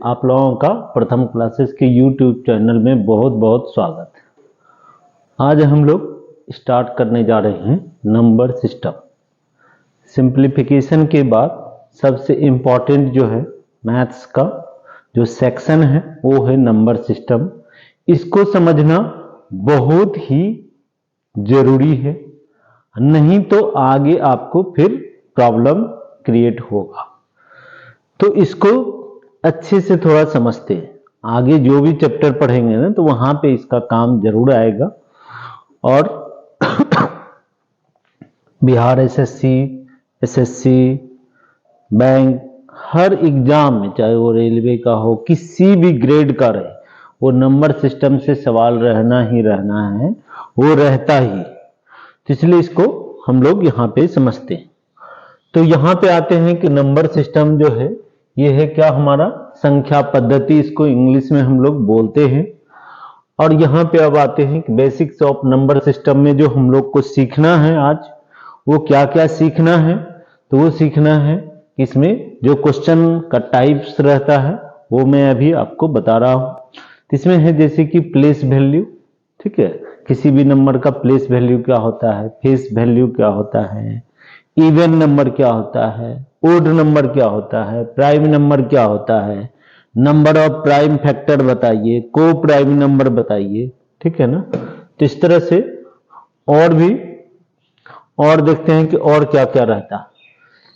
आप लोगों का प्रथम क्लासेस के YouTube चैनल में बहुत बहुत स्वागत है। आज हम लोग स्टार्ट करने जा रहे हैं नंबर सिस्टम। सिंप्लीफिकेशन के बाद सबसे इम्पॉर्टेंट जो है मैथ्स का जो सेक्शन है वो है नंबर सिस्टम। इसको समझना बहुत ही जरूरी है, नहीं तो आगे आपको फिर प्रॉब्लम क्रिएट होगा। तो इसको अच्छे से थोड़ा समझते हैं, आगे जो भी चैप्टर पढ़ेंगे ना तो वहां पे इसका काम जरूर आएगा। और बिहार एसएससी, एसएससी, बैंक, हर एग्जाम में चाहे वो रेलवे का हो, किसी भी ग्रेड का रहे, वो नंबर सिस्टम से सवाल रहना ही रहना है, वो रहता ही। तो इसलिए इसको हम लोग यहाँ पे समझते हैं। तो यहाँ पे आते हैं कि नंबर सिस्टम जो है ये है क्या, हमारा संख्या पद्धति, इसको इंग्लिश में हम लोग बोलते हैं। और यहाँ पे अब आते हैं कि बेसिक्स ऑफ नंबर सिस्टम में जो हम लोग को सीखना है आज, वो क्या क्या सीखना है। तो वो सीखना है कि इसमें जो क्वेश्चन का टाइप्स रहता है वो मैं अभी आपको बता रहा हूँ। इसमें है जैसे कि प्लेस वैल्यू, ठीक है, किसी भी नंबर का प्लेस वैल्यू क्या होता है, फेस वैल्यू क्या होता है, इवन नंबर क्या होता है, ओड नंबर क्या होता है, प्राइम नंबर क्या होता है, नंबर ऑफ प्राइम फैक्टर बताइए, को प्राइम नंबर बताइए, ठीक है ना। तो इस तरह से और भी और देखते हैं कि और क्या क्या रहता है।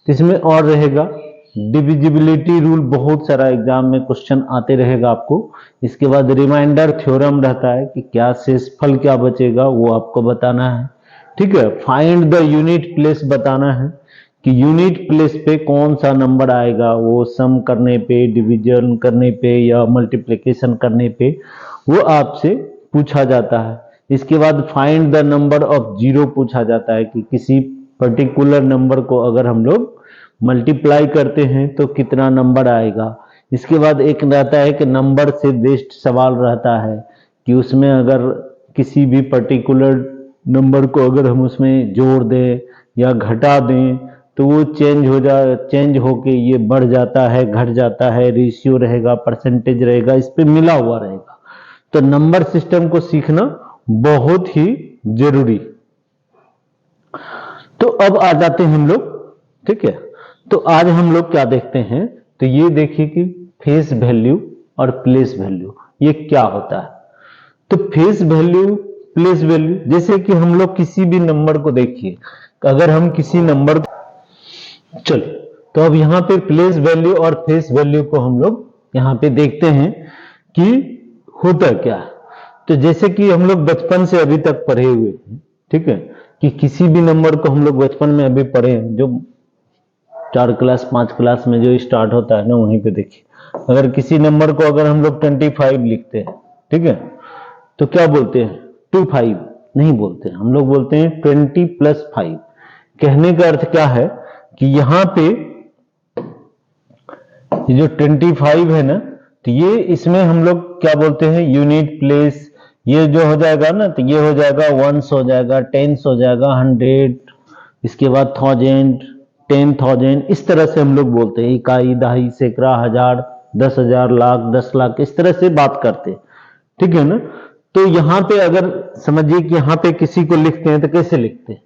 इसमें और रहेगा डिविजिबिलिटी रूल, बहुत सारा एग्जाम में क्वेश्चन आते रहेगा आपको। इसके बाद रिमाइंडर थ्योरम रहता है कि क्या शेषफल क्या बचेगा वो आपको बताना है, ठीक है। फाइंड द यूनिट प्लेस बताना है कि यूनिट प्लेस पे कौन सा नंबर आएगा, वो सम करने पे, डिवीजन करने पे या मल्टीप्लिकेशन करने पे वो आपसे पूछा जाता है। इसके बाद find the number of zero पूछा जाता है कि किसी पर्टिकुलर नंबर को अगर हम लोग मल्टीप्लाई करते हैं तो कितना नंबर आएगा। इसके बाद एक रहता है कि नंबर से बेस्ड सवाल रहता है कि उसमें अगर किसी भी पर्टिकुलर नंबर को अगर हम उसमें जोड़ दें या घटा दें तो वो चेंज होके ये बढ़ जाता है, घट जाता है, रेशियो रहेगा, परसेंटेज रहेगा, इस पे मिला हुआ रहेगा। तो नंबर सिस्टम को सीखना बहुत ही जरूरी। तो अब आ जाते हैं हम लोग, ठीक है। तो आज हम लोग क्या देखते हैं, तो ये देखिए कि फेस वैल्यू और प्लेस वैल्यू ये क्या होता है। तो फेस वैल्यू, प्लेस वैल्यू, जैसे कि हम लोग किसी भी नंबर को देखिए, अगर हम किसी नंबर को, चलो तो अब यहाँ पे प्लेस वैल्यू और फेस वैल्यू को हम लोग यहाँ पे देखते हैं कि होता क्या है। तो जैसे कि हम लोग बचपन से अभी तक पढ़े हुए हैं, ठीक है, कि किसी भी नंबर को हम लोग बचपन में अभी पढ़े हैं, जो 4 क्लास 5 क्लास में जो स्टार्ट होता है ना, वहीं पे देखिए, अगर किसी नंबर को अगर हम लोग 25 लिखते हैं, ठीक है, तो क्या बोलते हैं, 25 नहीं बोलते, हम लोग बोलते हैं 20+5। कहने का अर्थ क्या है कि यहाँ पे ये जो 25 है ना, तो ये इसमें हम लोग क्या बोलते हैं, यूनिट प्लेस। ये जो हो जाएगा ना, तो ये हो जाएगा वंस, हो जाएगा टेंस, हो जाएगा 100, इसके बाद 1000, 10,000, इस तरह से हम लोग बोलते हैं। इकाई, दहाई, सैकड़ा, हजार, 10,000, लाख, 10 लाख, इस तरह से बात करते हैं, ठीक है ना। तो यहाँ पे अगर समझिए कि यहाँ पे किसी को लिखते हैं तो कैसे लिखते हैं,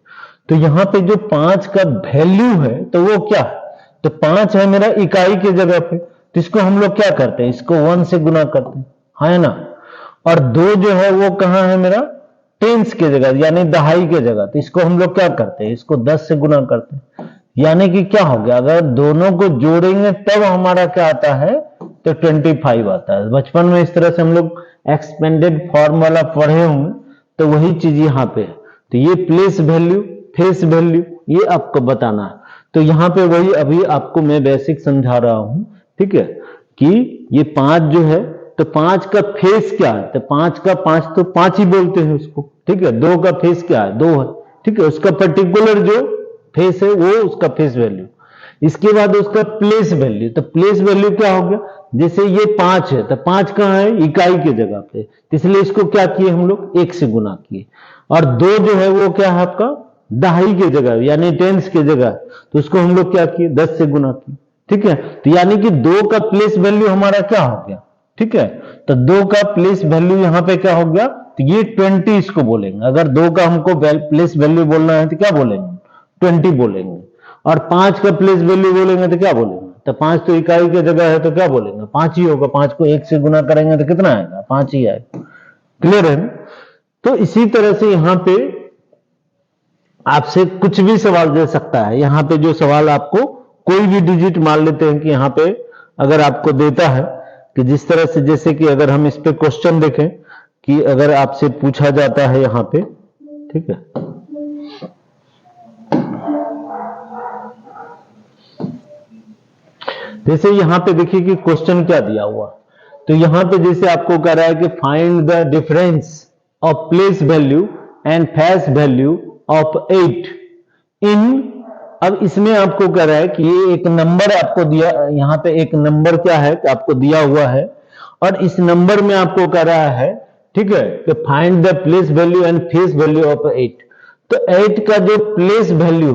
तो यहाँ पे जो 5 का वैल्यू है तो वो क्या है, तो 5 है मेरा इकाई के जगह पे, तो इसको हम लोग क्या करते हैं, इसको 1 से गुना करते हैं, है ना। और 2 जो है वो कहाँ है मेरा, टेंस के जगह, यानी दहाई के जगह, तो इसको हम लोग क्या करते हैं, इसको 10 से गुना करते हैं। यानी कि क्या हो गया, अगर दोनों को जोड़ेंगे तब हमारा क्या आता है, तो 25 आता है। बचपन में इस तरह से हम लोग एक्सपेंडेड फॉर्मूला पढ़े होंगे, तो वही चीज यहाँ पे है। तो ये प्लेस वैल्यू, फेस वैल्यू, ये आपको बताना है। तो यहाँ पे वही अभी आपको मैं बेसिक समझा रहा हूं, ठीक है, कि ये 5 जो है, तो 5 का फेस क्या है, तो 5 का 5 तो 5 ही बोलते हैं उसको, ठीक है। 2 का फेस क्या है, 2 है, ठीक है, उसका पर्टिकुलर जो फेस है वो उसका फेस वैल्यू। इसके बाद उसका प्लेस वैल्यू, तो प्लेस वैल्यू क्या हो गया, जैसे ये 5 है तो 5 कहाँ है, इकाई के जगह पे, इसलिए इसको क्या किए हम लोग, 1 से गुना किए। और 2 जो है वो क्या है आपका, दहाई के जगह, यानी टेंस के जगह, तो उसको हम लोग क्या किए, 10 से गुना किए, ठीक है। तो यानी कि 2 का प्लेस वैल्यू हमारा क्या हो गया, ठीक है। तो 2 का प्लेस वैल्यू यहां पे क्या हो गया, तो ये 20 इसको बोलेंगे। अगर 2 का हमको प्लेस वैल्यू बोलना है तो क्या बोलेंगे, 20 बोलेंगे। और 5 का प्लेस वैल्यू बोलेंगे तो क्या बोलेंगे, तो 5 तो इकाई की जगह है तो क्या बोलेंगे, 5 ही होगा। 5 को 1 से गुना करेंगे तो कितना आएगा, 5 ही आएगा। क्लियर है ना। तो इसी तरह से यहां पे आपसे कुछ भी सवाल दे सकता है। यहां पे जो सवाल आपको कोई भी डिजिट मान लेते हैं कि यहां पे अगर आपको देता है कि जिस तरह से, जैसे कि अगर हम इस पे क्वेश्चन देखें कि अगर आपसे पूछा जाता है यहां पे, ठीक है, जैसे यहां पे देखिए कि क्वेश्चन क्या दिया हुआ। तो यहां पे जैसे आपको कह रहा है कि find the difference of place value and face value of 8 इन, अब इसमें आपको कह रहा है कि ये एक नंबर आपको दिया, यहां पे एक नंबर क्या है कि आपको दिया हुआ है, और इस नंबर में आपको कह रहा है, ठीक है, कि find the place value and face value of 8। तो 8 का जो प्लेस वैल्यू,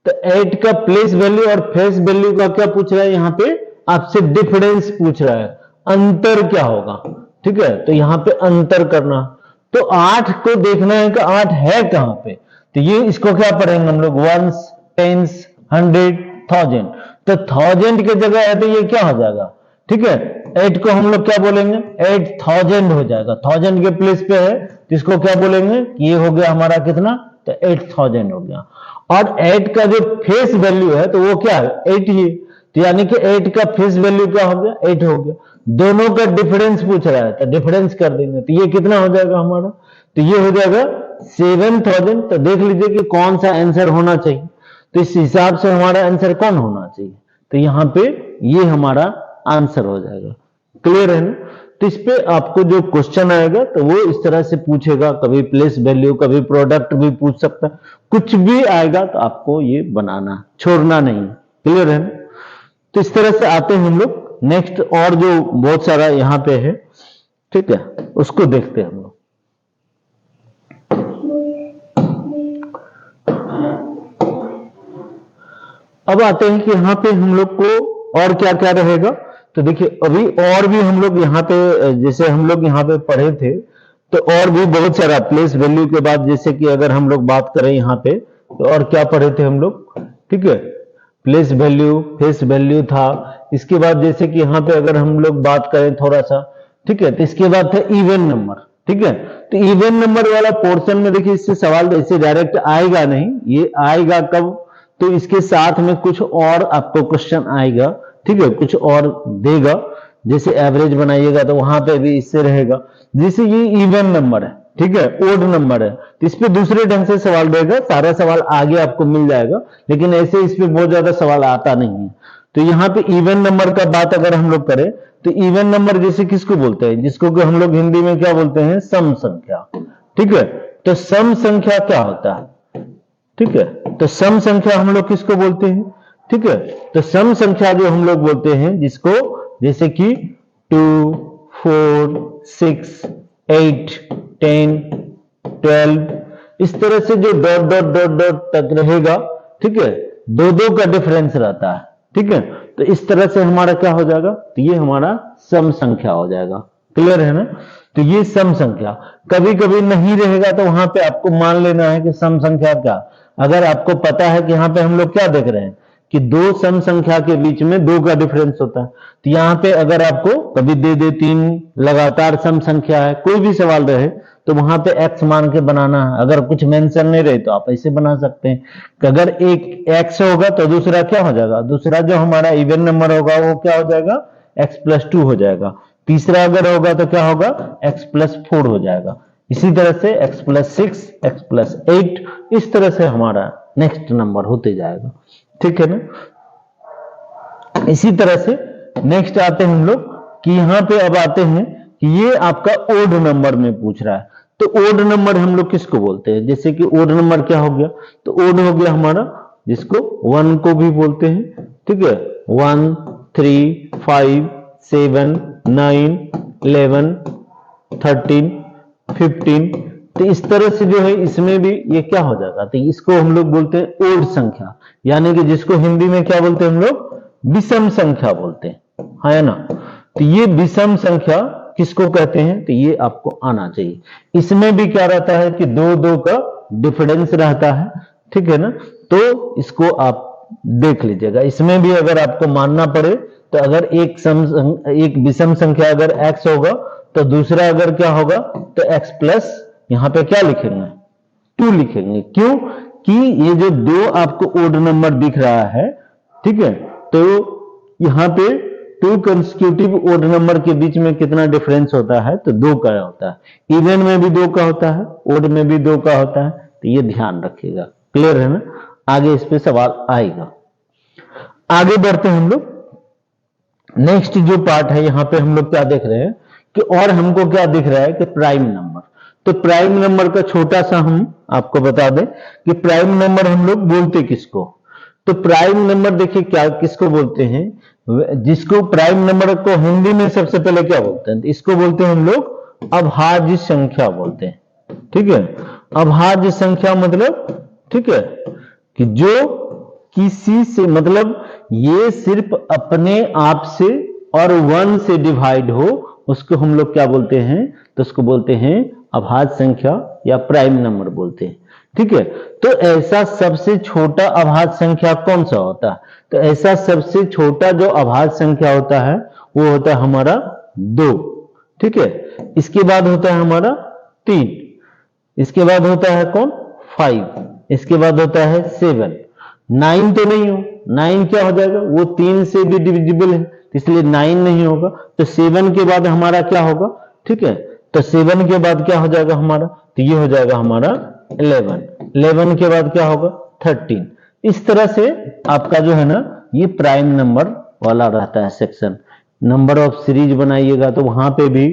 तो 8 का प्लेस वैल्यू और फेस वैल्यू का क्या पूछ रहा है, यहां पे आपसे डिफरेंस पूछ रहा है, अंतर क्या होगा, ठीक है। तो यहां पे अंतर करना, तो 8 को देखना है कि 8 है कहां पे। तो ये इसको क्या पढ़ेंगे हम लोग, वंस, टेंस, 100, 1000। तो 1000 की जगह है तो ये क्या हो जाएगा, ठीक है। 8 को हम लोग क्या बोलेंगे, 8000 हो जाएगा। 1000 के प्लेस पे है तो इसको क्या बोलेंगे, ये हो गया हमारा कितना, तो 8000 हो गया। और 8 का जो फेस वैल्यू है तो वो क्या है, 8 ही। तो यानी कि 8 का फेस वैल्यू क्या हो गया, 8 हो गया। दोनों का डिफरेंस पूछ रहा है तो डिफरेंस कर देंगे, तो ये कितना हो जाएगा हमारा, तो ये हो जाएगा 7000। तो देख लीजिए कि कौन सा आंसर होना चाहिए। तो इस हिसाब से हमारा आंसर कौन होना चाहिए, तो यहां पे ये हमारा आंसर हो जाएगा। क्लियर है ना। तो इस पे आपको जो क्वेश्चन आएगा तो वो इस तरह से पूछेगा, कभी प्लेस वैल्यू, कभी प्रोडक्ट भी पूछ सकता है, कुछ भी आएगा तो आपको ये बनाना, छोड़ना नहीं। क्लियर है ना। तो इस तरह से आते हैं हम लोग नेक्स्ट, और जो बहुत सारा यहां पे है, ठीक है, उसको देखते हैं हम लोग। अब आते हैं कि यहां पे हम लोग को और क्या क्या रहेगा। तो देखिए अभी और भी हम लोग यहाँ पे, जैसे हम लोग यहाँ पे पढ़े थे, तो और भी बहुत सारा प्लेस वैल्यू के बाद, जैसे कि अगर हम लोग बात करें यहाँ पे, तो और क्या पढ़े थे हम लोग, ठीक है, प्लेस वैल्यू, फेस वैल्यू था। इसके बाद जैसे कि यहाँ पे अगर हम लोग बात करें थोड़ा सा, ठीक है, तो इसके बाद था इवन नंबर, ठीक है। तो इवन नंबर वाला पोर्शन में देखिए इससे सवाल ऐसे डायरेक्ट आएगा नहीं, ये आएगा कब, तो इसके साथ में कुछ और आपको क्वेश्चन आएगा, ठीक है, कुछ और देगा। जैसे एवरेज बनाइएगा तो वहां पे भी इससे रहेगा। जैसे ये इवन नंबर है, ठीक है, ओड नंबर है, तो इस पे दूसरे ढंग से सवाल देगा। सारा सवाल आगे आपको मिल जाएगा, लेकिन ऐसे इस पे बहुत ज्यादा सवाल आता नहीं है। तो यहाँ पे इवन नंबर का बात अगर हम लोग करें, तो इवन नंबर जैसे किसको बोलते हैं, जिसको कि हम लोग हिंदी में क्या बोलते हैं, सम संख्या, ठीक है। तो सम संख्या क्या होता है, ठीक है। तो सम संख्या हम लोग किसको बोलते हैं, ठीक है। तो सम संख्या जो हम लोग बोलते हैं, जिसको जैसे कि 2, 4, 6, 8, 10, 12, इस तरह से जो डॉट डॉट डॉट डॉट तक रहेगा, ठीक है, दो दो का डिफरेंस रहता है, ठीक है। तो इस तरह से हमारा क्या हो जाएगा, तो ये हमारा सम संख्या हो जाएगा। क्लियर है ना। तो ये सम संख्या कभी कभी नहीं रहेगा, तो वहां पे आपको मान लेना है कि सम संख्या क्या, अगर आपको पता है कि यहां पे हम लोग क्या देख रहे हैं कि दो सम संख्या के बीच में 2 का डिफरेंस होता है, तो यहां पे अगर आपको कभी दे दे 3 लगातार सम संख्या है, कोई भी सवाल रहे, तो वहां पे x मान के बनाना है। अगर कुछ मेंशन नहीं रहे तो आप ऐसे बना सकते हैं कि अगर एक x होगा तो दूसरा क्या हो जाएगा, दूसरा जो हमारा इवन नंबर होगा वो क्या हो जाएगा, x+2 हो जाएगा। तीसरा अगर होगा तो क्या होगा, x+4 हो जाएगा। इसी तरह से x+6, x+8, इस तरह से हमारा नेक्स्ट नंबर होते जाएगा, ठीक है ना। इसी तरह से नेक्स्ट आते हैं हम लोग कि यहां पे अब आते हैं कि ये आपका ओड नंबर में पूछ रहा है। तो ओड नंबर हम लोग किसको बोलते हैं, जैसे कि ओड नंबर क्या हो गया, तो ओड हो गया हमारा जिसको 1 को भी बोलते हैं, ठीक है, 1, 3, 5, 7, 9, 11, 13, 15। तो इस तरह से जो है इसमें भी ये क्या हो जाएगा, तो इसको हम लोग बोलते हैं ओड संख्या, यानी कि जिसको हिंदी में क्या बोलते हैं हम लोग, विषम संख्या बोलते हैं, है ना। तो ये विषम संख्या किसको कहते हैं, तो ये आपको आना चाहिए। इसमें भी क्या रहता है कि दो दो का डिफरेंस रहता है, ठीक है ना। तो इसको आप देख लीजिएगा। इसमें भी अगर आपको मानना पड़े तो अगर एक विषम संख्या अगर x होगा तो दूसरा अगर क्या होगा तो x प्लस यहां पे क्या लिखेंगे 2 लिखेंगे। क्यों कि ये जो दो आपको ओड नंबर दिख रहा है, ठीक है, तो यहां पे 2 कंसेक्यूटिव ओड नंबर के बीच में कितना डिफरेंस होता है, तो 2 का होता है। इवन में भी 2 का होता है, ओड में भी 2 का होता है, तो ये ध्यान रखिएगा। क्लियर है ना। आगे इस पे सवाल आएगा। आगे बढ़ते हैं हम लोग। नेक्स्ट जो पार्ट है यहां पे हम लोग क्या देख रहे हैं कि और हमको क्या दिख रहा है कि प्राइम नंबर। तो प्राइम नंबर का छोटा सा हम आपको बता दें कि प्राइम नंबर हम लोग बोलते किसको। तो प्राइम नंबर देखिए क्या किसको बोलते हैं, जिसको प्राइम नंबर को हिंदी में सबसे पहले क्या बोलते हैं, इसको बोलते हैं हम लोग अभाज्य संख्या बोलते हैं, ठीक है। अभाज्य संख्या मतलब, ठीक है, कि जो किसी से मतलब ये सिर्फ अपने आप से और 1 से डिवाइड हो, उसको हम लोग क्या बोलते हैं, तो उसको बोलते हैं अभाज्य संख्या या प्राइम नंबर बोलते हैं, ठीक है। तो ऐसा सबसे छोटा अभाज्य संख्या कौन सा होता है, तो ऐसा सबसे छोटा जो अभाज्य संख्या होता है वो होता है हमारा 2, ठीक है। इसके बाद होता है हमारा 3, इसके बाद होता है कौन 5, इसके बाद होता है 7, 9 तो नहीं हो, 9 क्या हो जाएगा, वो 3 से भी डिविजिबल है, इसलिए 9 नहीं होगा। तो 7 के बाद हमारा क्या होगा, ठीक है, तो 7 के बाद क्या हो जाएगा हमारा, तो ये हो जाएगा हमारा 11, 11 के बाद क्या होगा 13। इस तरह से आपका जो है ना ये प्राइम नंबर वाला रहता है सेक्शन। नंबर ऑफ सीरीज बनाइएगा तो वहां पे भी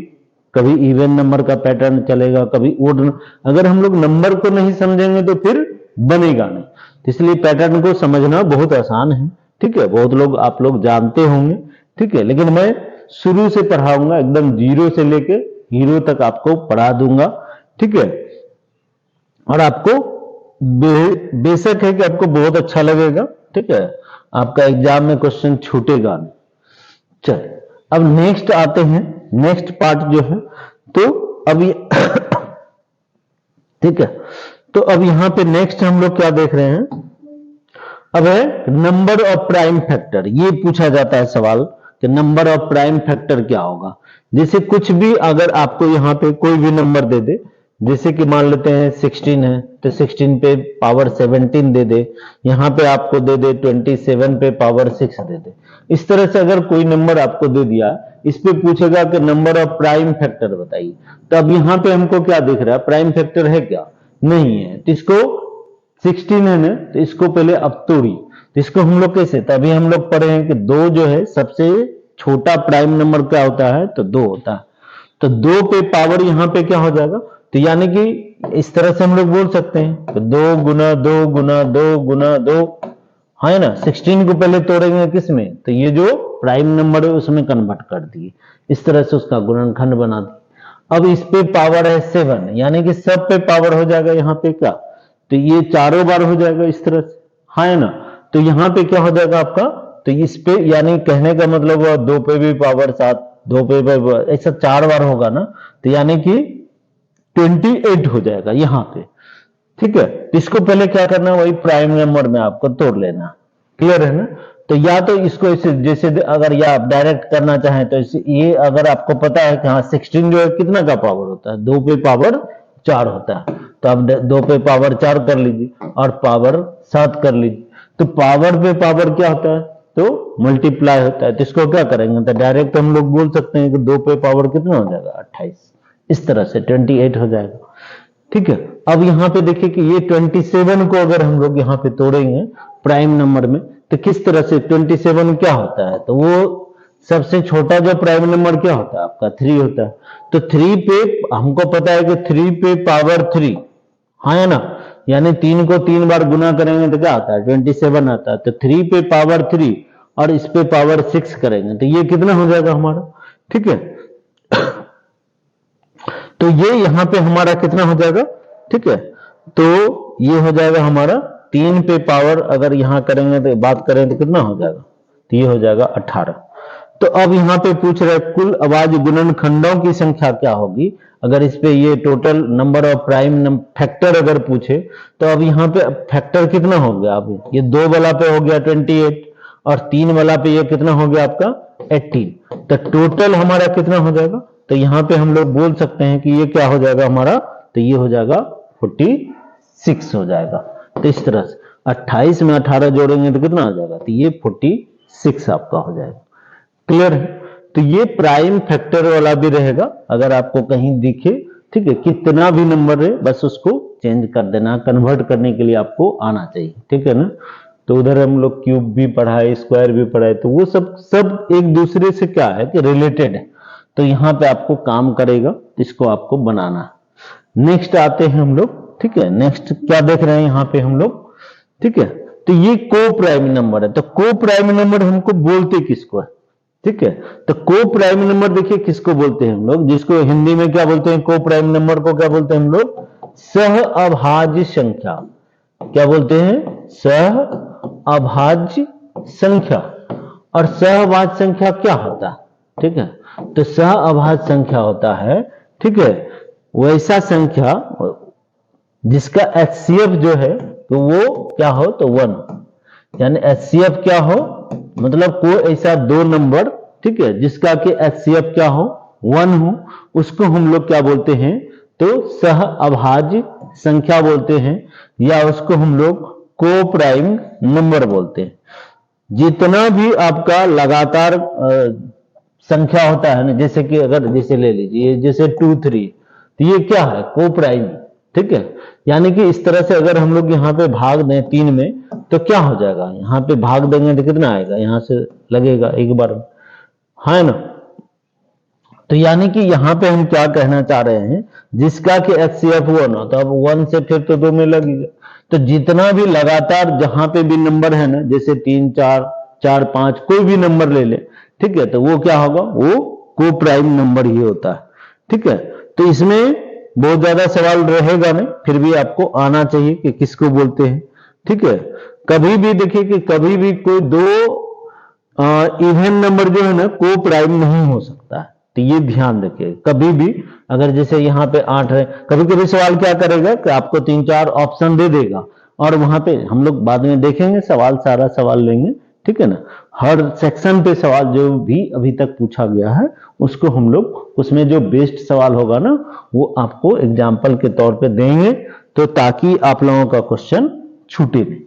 कभी इवन नंबर का पैटर्न चलेगा, कभी ओड। अगर हम लोग नंबर को नहीं समझेंगे तो फिर बनेगा नहीं, इसलिए पैटर्न को समझना बहुत आसान है, ठीक है। बहुत लोग आप लोग जानते होंगे, ठीक है, लेकिन मैं शुरू से पढ़ाऊंगा, एकदम 0 से लेके हीरो तक आपको पढ़ा दूंगा, ठीक है। और आपको बेशक है कि आपको बहुत अच्छा लगेगा, ठीक है, आपका एग्जाम में क्वेश्चन छूटेगा नहीं। चलिए अब नेक्स्ट आते हैं, नेक्स्ट पार्ट जो है, तो अभी ठीक है, तो अब यहां पे नेक्स्ट हम लोग क्या देख रहे हैं, अब है नंबर ऑफ प्राइम फैक्टर। ये पूछा जाता है सवाल कि नंबर ऑफ प्राइम फैक्टर क्या होगा। जैसे कुछ भी अगर आपको यहां पे कोई भी नंबर दे दे, जैसे कि मान लेते हैं 16 है तो 16 पे पावर 17 दे दे, यहां पे आपको दे दे 27 पे पावर 6 दे दे। इस तरह से अगर कोई नंबर आपको दे दिया, इस पे पूछेगा कि नंबर ऑफ प्राइम फैक्टर बताइए। तो अब यहां पे हमको क्या दिख रहा है, प्राइम फैक्टर है क्या, नहीं है, तो इसको 16 है ना, तो इसको पहले अब तोड़ी, तो इसको हम लोग कैसे, तभी हम लोग पढ़े हैं कि 2 जो है सबसे छोटा प्राइम नंबर क्या होता है, तो 2 होता है। तो 2 पे पावर यहां पे क्या हो जाएगा, तो यानी कि इस तरह से हम लोग बोल सकते हैं तो 2 गुना 2 गुना 2 गुना 2, है ना। 16 को पहले तोड़ेंगे किस में, तो ये जो प्राइम नंबर है उसमें कन्वर्ट कर दिए, इस तरह से उसका गुणनखंड बना दिए। अब इस पे पावर है 7, यानी कि सब पे पावर हो जाएगा यहाँ पे क्या, तो ये चारों बार हो जाएगा इस तरह से, है ना। तो यहां पे क्या हो जाएगा आपका, तो इस पे यानी कहने का मतलब 2 पे भी पावर 7, 2 पे ऐसा 4 बार होगा ना, तो यानी कि 28 हो जाएगा यहां पे, ठीक है। तो इसको पहले क्या करना, वही प्राइम नंबर में आपको तोड़ लेना। क्लियर है ना। तो या तो इसको इसे जैसे अगर या आप डायरेक्ट करना चाहें तो ये अगर आपको पता है कि हाँ 16 जो है कितना का पावर होता है, 2 पे पावर 4 होता है, तो आप 2 पे पावर 4 कर लीजिए और पावर 7 कर लीजिए। तो पावर पे पावर क्या होता है, तो मल्टीप्लाई होता है। तो इसको क्या करेंगे, तो डायरेक्ट हम लोग बोल सकते हैं कि 2 पे पावर कितना हो जाएगा 28, इस तरह से 28 हो जाएगा, ठीक है। अब यहां पे देखिए कि ये 27 को अगर हम लोग यहां पे तोड़ेंगे प्राइम नंबर में, तो किस तरह से 27 क्या होता है, तो वो सबसे छोटा जो प्राइम नंबर क्या होता है आपका 3 होता है। तो 3 पे हमको पता है कि 3 पे पावर 3, हाँ है ना, यानी 3 को 3 बार गुना करेंगे तो क्या आता है 27 आता है। तो 3 पे पावर 3 और इस पे पावर 6 करेंगे तो ये कितना हो जाएगा हमारा, ठीक है। तो ये यहां पे हमारा कितना हो जाएगा, ठीक है। तो ये हो जाएगा हमारा 3 पे पावर, अगर यहां करेंगे तो बात करें तो कितना हो जाएगा तो ये हो जाएगा 18। तो अब यहाँ पे पूछ रहे कुल अभाज्य गुणनखंडों की संख्या क्या होगी। अगर इस पे ये total number of prime factor अगर पूछे तो अब यहाँ पे फैक्टर कितना हो गया। अब ये 2 वाला पे हो गया 28 और 3 वाला पे ये कितना हो गया आपका 18। तो टोटल हमारा कितना हो जाएगा। तो यहाँ पे हम लोग बोल सकते हैं कि ये क्या हो जाएगा हमारा, तो ये हो जाएगा 46 हो जाएगा। तो इस तरह से 28 में 18 जोड़ेंगे तो कितना आ जाएगा, तो ये 46 आपका हो जाएगा। क्लियर है। तो ये प्राइम फैक्टर वाला भी रहेगा, अगर आपको कहीं दिखे, ठीक है, कितना भी नंबर है बस उसको चेंज कर देना, कन्वर्ट करने के लिए आपको आना चाहिए, ठीक है ना। तो उधर हम लोग क्यूब भी पढ़ाए, स्क्वायर भी पढ़ाए, तो वो सब एक दूसरे से क्या है कि रिलेटेड है। तो यहाँ पे आपको काम करेगा, इसको आपको बनाना है। नेक्स्ट आते हैं हम लोग, ठीक है। नेक्स्ट क्या देख रहे हैं यहाँ पे हम लोग, ठीक है। तो ये को प्राइम नंबर है। तो को प्राइम नंबर हमको बोलते किसको है, ठीक है। तो को प्राइम नंबर देखिए किसको बोलते हैं हम लोग, जिसको हिंदी में क्या बोलते हैं, को प्राइम नंबर को क्या बोलते हैं हम लोग, सह अभाज्य संख्या। क्या बोलते हैं, सह अभाज्य संख्या। और सह अभाज्य संख्या क्या होता है, ठीक है। तो सह अभाज्य संख्या होता है, ठीक है, वैसा संख्या जिसका एचसीएफ जो है तो वो क्या हो, तो 1, यानी एचसीएफ क्या हो, मतलब कोई ऐसा 2 नंबर, ठीक है, जिसका कि एचसीएफ क्या हो 1 हो, उसको हम लोग क्या बोलते हैं, तो सह अभाज्य संख्या बोलते हैं, या उसको हम लोग को प्राइम नंबर बोलते हैं। जितना भी आपका लगातार संख्या होता है ना, जैसे कि अगर जैसे ले लीजिए जैसे 2 3, तो ये क्या है, को प्राइम, ठीक है। यानी कि इस तरह से अगर हम लोग यहाँ पे भाग दें 3 में तो क्या हो जाएगा, यहाँ पे भाग देंगे तो कितना आएगा, यहाँ से लगेगा एक बार, है ना। तो यानी कि यहाँ पे हम क्या कहना चाह रहे हैं, जिसका कि एचसीएफ 1 हो, तो अब 1 से फिर तो 2 में लगेगा। तो जितना भी लगातार जहां पे भी नंबर है ना, जैसे 3 4 4 5 कोई भी नंबर ले ले, ठीक है, तो वो क्या होगा, वो को प्राइम नंबर ही होता है, ठीक है। तो इसमें बहुत ज्यादा सवाल रहेगा नहीं, फिर भी आपको आना चाहिए कि किसको बोलते हैं, ठीक है। कभी भी देखिए कि कभी भी कोई 2 इवन नंबर जो है ना को प्राइम नहीं हो सकता है, तो ये ध्यान रखिए। कभी भी अगर जैसे यहाँ पे 8 है, कभी कभी सवाल क्या करेगा कि आपको 3 4 ऑप्शन दे देगा, और वहां पे हम लोग बाद में देखेंगे सवाल, सारा सवाल लेंगे, ठीक है ना। हर सेक्शन पे सवाल जो भी अभी तक पूछा गया है उसको हम लोग, उसमें जो बेस्ट सवाल होगा ना वो आपको एग्जाम्पल के तौर पे देंगे, तो ताकि आप लोगों का क्वेश्चन छूटे नहीं,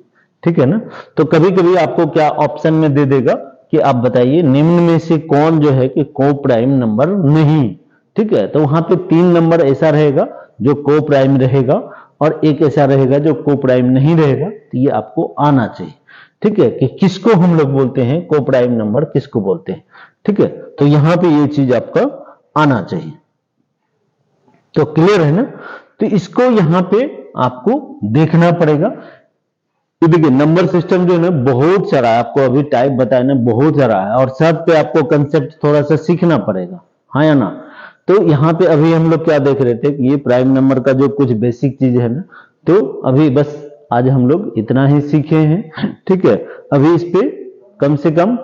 ठीक है ना। तो कभी कभी आपको क्या ऑप्शन में दे देगा कि आप बताइए निम्न में से कौन जो है कि को प्राइम नंबर नहीं, ठीक है। तो वहां पे 3 नंबर ऐसा रहेगा जो को प्राइम रहेगा और एक ऐसा रहेगा जो को प्राइम नहीं रहेगा। तो ये आपको आना चाहिए, ठीक है, कि किसको हम लोग बोलते हैं को प्राइम नंबर, किसको बोलते हैं, ठीक है। तो यहां पे ये चीज आपका आना चाहिए। तो क्लियर है ना। तो इसको यहां पे आपको देखना पड़ेगा। तो देखिए नंबर सिस्टम जो है ना बहुत सारा है, आपको अभी टाइप बताया ना बहुत सारा है, और सब पे आपको कंसेप्ट थोड़ा सा सीखना पड़ेगा, हाँ या ना। तो यहाँ पे अभी हम लोग क्या देख रहे थे कि ये प्राइम नंबर का जो कुछ बेसिक चीज है ना, तो अभी बस आज हम लोग इतना ही सीखे हैं, ठीक है। अभी इस पे कम से कम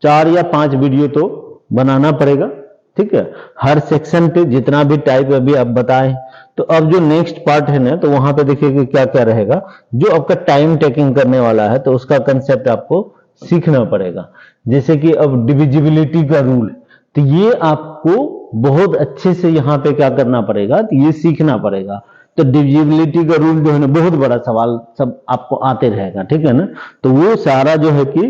4 या 5 वीडियो तो बनाना पड़ेगा, ठीक है। हर सेक्शन पे जितना भी टाइप अभी आप बताएं, तो अब जो नेक्स्ट पार्ट है ना, तो वहां पे देखिए कि क्या क्या रहेगा, जो आपका टाइम टेकिंग करने वाला है, तो उसका कंसेप्ट आपको सीखना पड़ेगा। जैसे कि अब डिविजिबिलिटी का रूल, तो ये आपको बहुत अच्छे से यहाँ पे क्या करना पड़ेगा, तो ये सीखना पड़ेगा। तो डिविजिबिलिटी का रूल जो है ना बहुत बड़ा सवाल सब आपको आते रहेगा, ठीक है ना। तो वो सारा जो है कि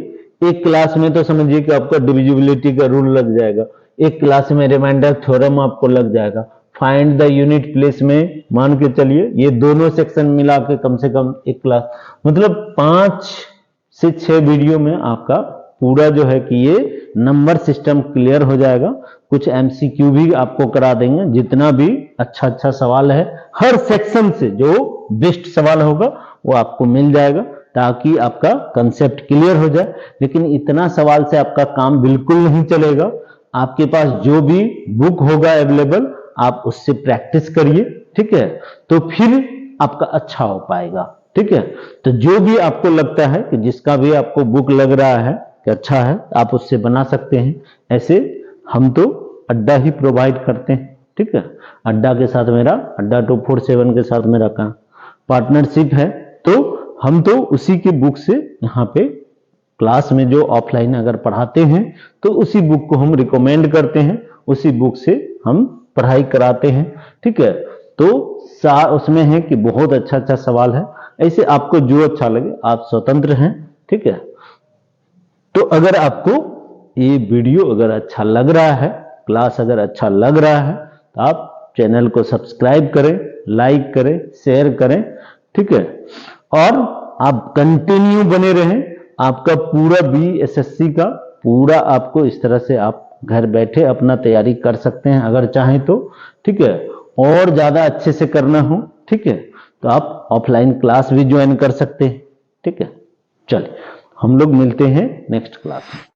एक क्लास में तो समझिए कि आपका डिविजिबिलिटी का रूल लग जाएगा, एक क्लास में रिमाइंडर थ्योरम आपको लग जाएगा, फाइंड द यूनिट प्लेस में मान के चलिए ये दोनों सेक्शन मिला के कम से कम एक क्लास, मतलब 5 से 6 वीडियो में आपका पूरा जो है कि ये नंबर सिस्टम क्लियर हो जाएगा। कुछ एमसीक्यू भी आपको करा देंगे, जितना भी अच्छा अच्छा सवाल है हर सेक्शन से जो बेस्ट सवाल होगा वो आपको मिल जाएगा, ताकि आपका कंसेप्ट क्लियर हो जाए। लेकिन इतना सवाल से आपका काम बिल्कुल नहीं चलेगा। आपके पास जो भी बुक होगा अवेलेबल, आप उससे प्रैक्टिस करिए, ठीक है, तो फिर आपका अच्छा हो पाएगा, ठीक है। तो जो भी आपको लगता है कि जिसका भी आपको बुक लग रहा है, कि अच्छा है, आप उससे बना सकते हैं। ऐसे हम तो अड्डा ही प्रोवाइड करते हैं, ठीक है। अड्डा के साथ मेरा, अड्डा 247 के साथ मेरा काम पार्टनरशिप है, तो हम तो उसी के बुक से यहाँ पे क्लास में जो ऑफलाइन अगर पढ़ाते हैं तो उसी बुक को हम रिकमेंड करते हैं, उसी बुक से हम पढ़ाई कराते हैं, ठीक है। तो उसमें है कि बहुत अच्छा अच्छा सवाल है। ऐसे आपको जो अच्छा लगे आप स्वतंत्र हैं, ठीक है। तो अगर आपको ये वीडियो अगर अच्छा लग रहा है, क्लास अगर अच्छा लग रहा है, तो आप चैनल को सब्सक्राइब करें, लाइक करें, शेयर करें, ठीक है। और आप कंटिन्यू बने रहें। आपका पूरा BSSC का पूरा आपको इस तरह से आप घर बैठे अपना तैयारी कर सकते हैं अगर चाहें तो, ठीक है। और ज्यादा अच्छे से करना हो, ठीक है, तो आप ऑफलाइन क्लास भी ज्वाइन कर सकते हैं, ठीक है। चलिए हम लोग मिलते हैं नेक्स्ट क्लास में।